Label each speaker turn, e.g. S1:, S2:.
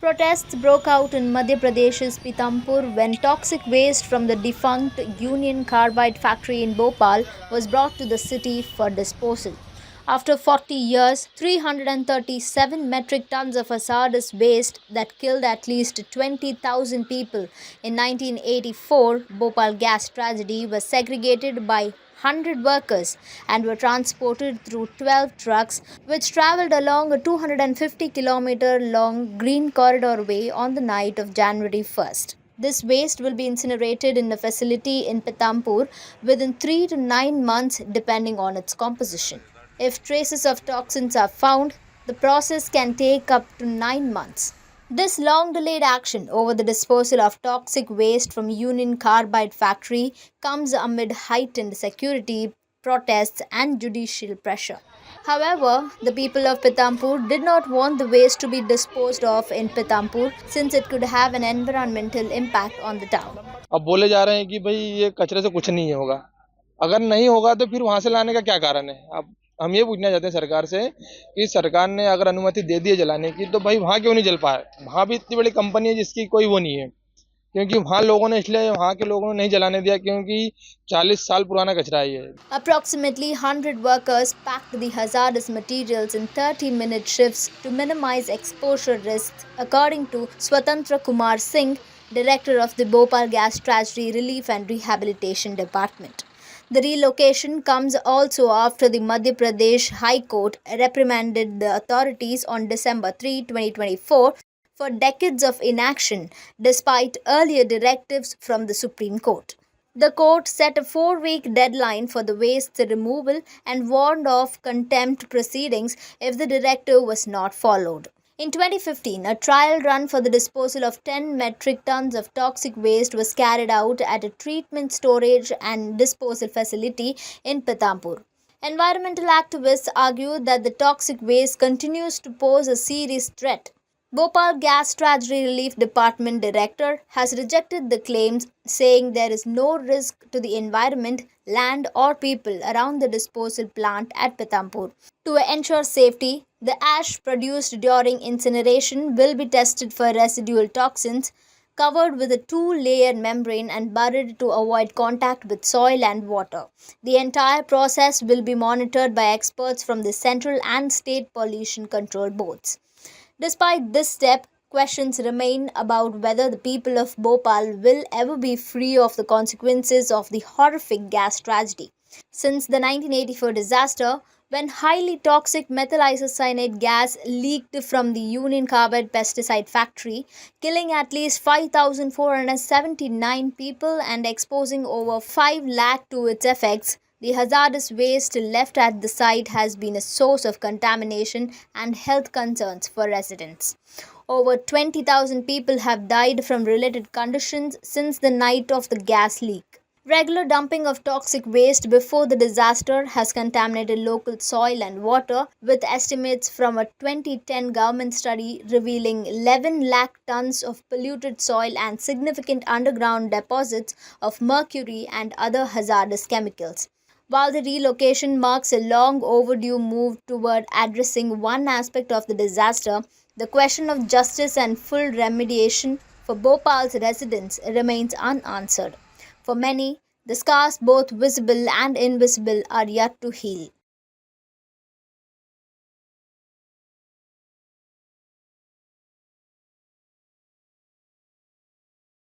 S1: Protests broke out in Madhya Pradesh's Pithampur when toxic waste from the defunct Union Carbide factory in Bhopal was brought to the city for disposal. After 40 years, 337 metric tons of hazardous waste that killed at least 20,000 people in 1984 Bhopal gas tragedy was segregated by 100 workers and were transported through 12 trucks which traveled along a 250-kilometer long green corridor way on the night of January 1st. This waste will be incinerated in a facility in Pithampur within 3 to 9 months depending on its composition. If traces of toxins are found, the process can take up to 9 months. This long delayed action over the disposal of toxic waste from Union Carbide factory comes amid heightened security protests and judicial pressure. However, the people of Pithampur did not want the waste to be disposed of in Pithampur since it could have an environmental impact on the town.
S2: अब बोले जा रहे हैं कि भाई ये कचरे से कुछ नहीं होगा, अगर नहीं होगा तो फिर वहां से लाने का क्या कारण है। अब हम ये पूछना चाहते हैं सरकार से कि सरकार ने अगर अनुमति दे दी है जलाने की तो भाई वहां क्यों नहीं जल पाए। वहां भी इतनी बड़ी कंपनी है जिसकी कोई वो नहीं है, क्योंकि वहां लोगों ने इसलिए वहां के लोगों ने नहीं जलाने दिया क्योंकि 40 साल पुराना कचरा है ये।
S1: Approximately 100 workers packed the hazardous materials in 30-minute shifts to minimize exposure risks, according to Swatantra Kumar Singh, director of the Bhopal Gas Tragedy Relief and Rehabilitation Department. The relocation comes also after the Madhya Pradesh High Court reprimanded the authorities on December 3, 2024 for decades of inaction despite earlier directives from the Supreme Court. The court set a 4-week deadline for the waste removal and warned of contempt proceedings if the directive was not followed. In 2015, a trial run for the disposal of 10 metric tons of toxic waste was carried out at a treatment, storage and disposal facility in Pithampur. Environmental activists argue that the toxic waste continues to pose a serious threat. Bhopal Gas Tragedy Relief Department Director has rejected the claims, saying there is no risk to the environment, land or people around the disposal plant at Pithampur. To ensure safety, the ash produced during incineration will be tested for residual toxins, covered with a 2-layer membrane and buried to avoid contact with soil and water. The entire process will be monitored by experts from the central and state pollution control boards. Despite this step, questions remain about whether the people of Bhopal will ever be free of the consequences of the horrific gas tragedy. Since the 1984 disaster, when highly toxic methyl isocyanate gas leaked from the Union Carbide pesticide factory, killing at least 5,479 people and exposing over 5 lakh to its effects, the hazardous waste left at the site has been a source of contamination and health concerns for residents. Over 20,000 people have died from related conditions since the night of the gas leak. Regular dumping of toxic waste before the disaster has contaminated local soil and water, with estimates from a 2010 government study revealing 11 lakh tons of polluted soil and significant underground deposits of mercury and other hazardous chemicals. While the relocation marks a long overdue move toward addressing one aspect of the disaster, the question of justice and full remediation for Bhopal's residents remains unanswered. For many, the scars, both visible and invisible, are yet to heal.